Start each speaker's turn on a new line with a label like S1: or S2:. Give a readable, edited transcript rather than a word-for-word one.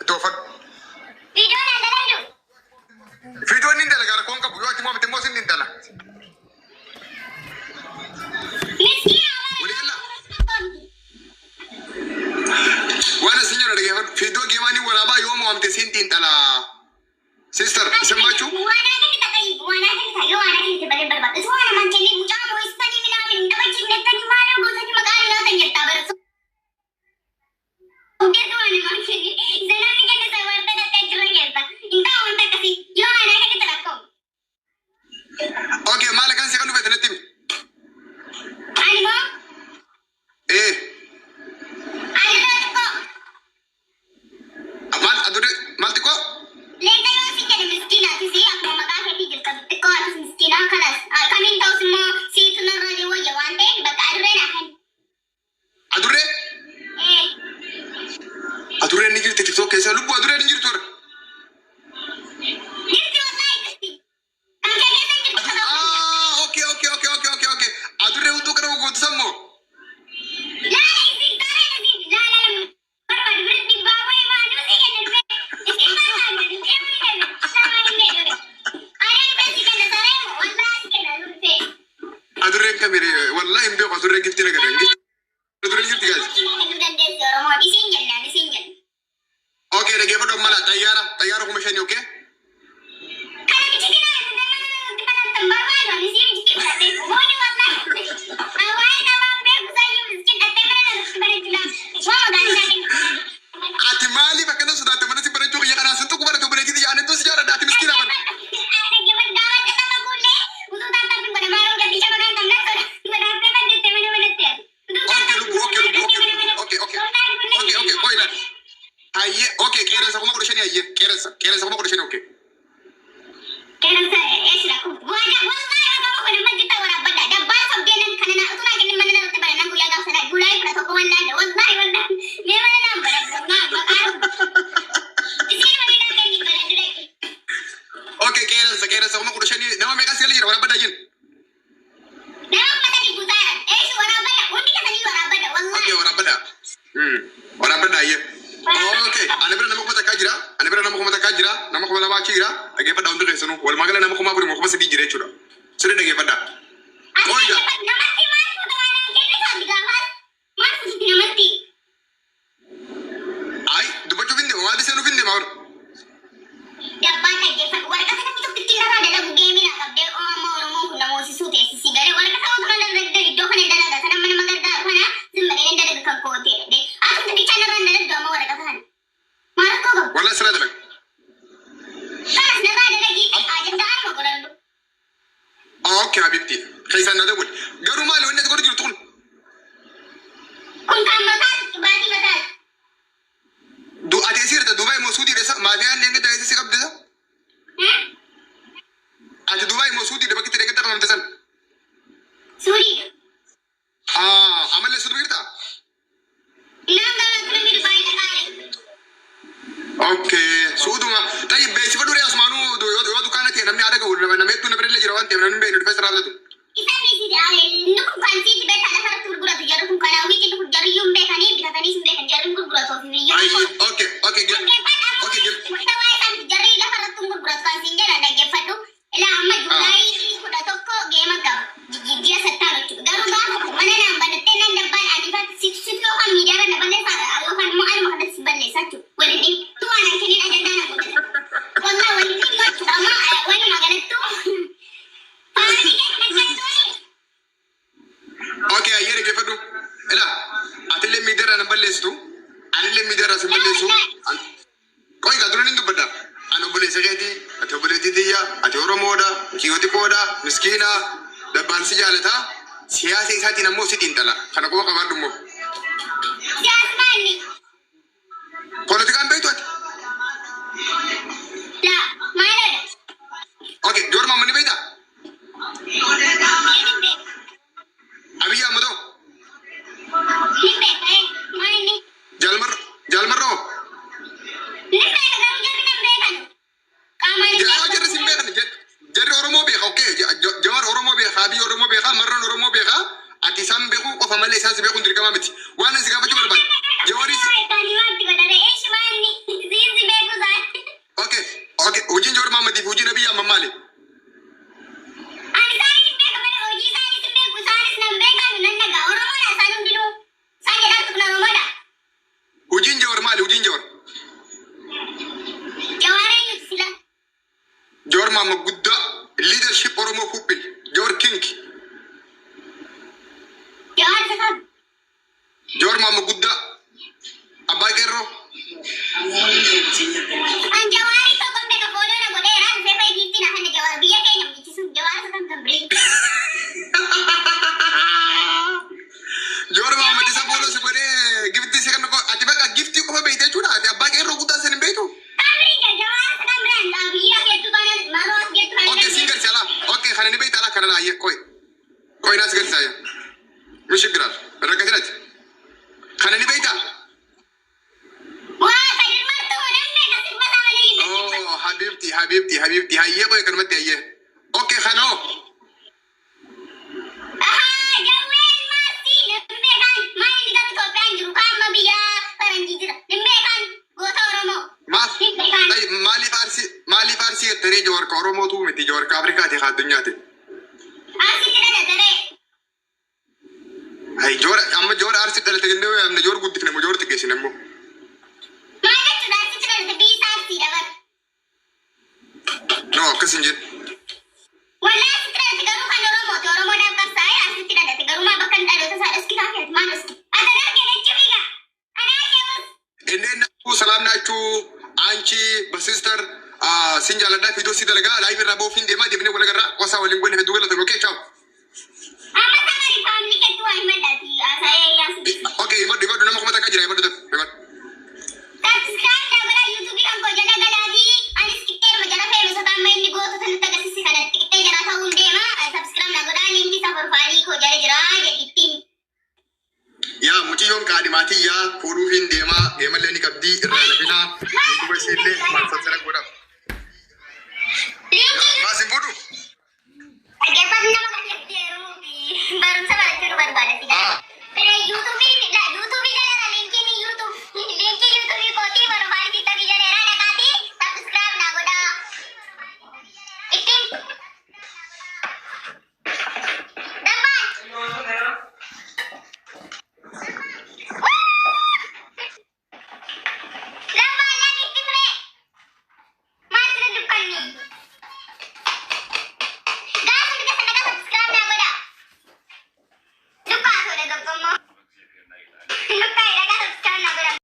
S1: توفر فيديو نين دلك على كونك بيوت ما بتموسين نين دلك وانا سنجر دغه فيديو جيماني ولا با يوم وام تسين تين تلا سيستر سمعتوا وانا كنت بلي بربط اسمه انا من كني مجام ويستني من عامل دبجي نتني ما له بوزني مقال لا تنيتا برس وكده وانا ما كني زمان كده سوالت تجربه يلتا انت وانت كسي يو انا كنت تلقوا اوكي مالك انت كنت بتنتمي ايوه ايه مالتكو ليه ده سي كده مسكينه تسي اكو مقاهي تيجي تكو مسكينه خلاص كمين توس ما سيتنا الراديو ويا وانت بتعرفنا حن ادوري ايه ادوري نيجي تيك توك كيسه لبو ادوري نيجي تور اوكي ادوري ودو كره وقت سمو أدري كميري والله إمبي أدري جبتي لك أدري جبتي كذا. أوكي لقي بدو مالا طيارة كم شيء أوكي. أتمالي بكرة sudah teman si berjuang ya karena sentuh kepada tubuh kita jangan itu sejarah dah miskin apa. Aye, okay, kira sama kurusnya ni aye, kira sama kurusnya okay. Kira saya, sudah. Wajah apa kau nama kita orang benda. Dapat sampai nak kena nak tu nak kena mana nak terbaik nak gula gas nak gulai pada toko mana ada. Wajah. Ni mana nak berat nak bakar. Ini mana nak kena berat direct. Okay, kira sama kurusnya ni. Nama mereka sekali je orang benda je. Nama mana di putaran? Orang benda. Undi kata ni orang benda. Okay, orang benda. Orang benda ya. Okay, ane bera nama kumata kajira, nama kumala macira, age pada untuk kesunu. Wal magala nama kuma beri mau sedih jire cura. Sudah dage pada. Oh iya. Ay, dupa tu binde, wadi senu binde maur. Dapat aja, warga kata kita pikir ada lagu game ni, abde mau kuna mau sisute gare warga kata orang ada dari dohan ada laga, sana mana magar dah mana, semua ada dari kampoti. Aku tu bicara orang ada dua mau warga kata. Marco. Wala sila dalag. Kas naga ada lagi, aja dah mau korang tu. Okay, habibti. Kaisan nada gud. Garu malu ini tu kau jurut kun. Kun kamatan, ibadi matan. Ati sir ta Dubai Mosudi desa, madian yang kita isi sikap desa. Ati Dubai Mosudi deba kita dengar tanam desan. Suri. Amal le suri kita. Nang kami Dubai nak. Okay, suduma. Tapi besi pada orang asmanu tu, orang dukaan itu namanya ada kau, namanya itu namanya lagi rawan, namanya namanya itu pasal apa tu? Kita besi dah, nu fancy tu betul ada satu guru tu, jarum kana, wiki tu jarum yum bekani, bisa tadi sumber kan jarum guru tu, video. Okay. Kita wajib jarum lah satu guru tu, fancy jarum ada gefat tu, elah amat julai kuda toko game agam, dia setar tu, garu mana nama tenan depan, anibat situ kami jarum depan desa, aluhan mau ada sebelah desa tu, walaupun tu anak kini ada dana tu, wallah walaupun macam ama, walaupun makan tu, pani kan tu ni. Okay, ayah gefat tu, elah, atile midera nampak tu, anile midera sebelah tu. Kau ingat dulu ni tu pada, anu boleh sekali, atau boleh tiada, atau orang muda, kioti koda, miskina, dapat sejalan ta, siapa yang hati namu si tinta lah, karena kau kabar dulu. Siapa ni? Politikan betul. Lah, mana? Okay, jor mama ni betul. Abiya mado. Ni betul, mana ni? Jalmar ro. Jadi orang mau beka, okay. Jawar orang mau beka, abi orang mau beka, maran orang mau beka. Ati sambil aku, kau family saya sambil aku diri kamu mati. Wana sih kamu cuma berbat. Jawari. جور مالي وجين جور جور ماما قد leadership oromo people جور كينج جور ماما قد أبا جرو جور ماما تسابولو سبوري جفتي سكان كو أتبقى جفتي كو بيته شو لا أبا جرو قد أسن بيتو أوكي سينجر سلا أوكي خليني بيت على كندا أيه كوي ناس قال سايا مش قرار ركزت خليني بيت أوه حبيبتي هاي كوي كلمتي هاي أوكي خلو مالي فارسي تري جوار كورومو تو متي جوار كافريكا تي خاد دنيا تي هاي جور أما جور أرسي تري تجنبه أما جور قد تكلم جور تكيس نمو نو كسنجد ولا سترة تجارو خان رومو ترومو ده كساي أرسي تري تجارو ما بكن ألو تسا اسكي كافيت ما نسكي أنا كده تشوفيها أنا كده إننا سلام ناچو أنشي بسيستر سنجال ده فيديو سيدا لغا لايف رابو فين ديما دي بني ولا غرا وسا ولين بني هدوغلا تلوكي تشاو اما سامري فاملي كتو اي مداتي اساي ياس اوكي يمد يمد نما كما تكاجرا يمد يمد سبسكرايب نغرا يوتيوب كان كو جنا غلادي اني سكيتر مجرا فيمس تام مين دي غوتو تن تگا سيسي كانت كيتي جرا تاون ديما سبسكرايب نغرا لينك سفر فاري كو جرا جرا يتين يا مچي يون كادماتي يا فورو فين ديما يمل لني كبدي رالبنا يوتيوب سيلي ما سسرا غودا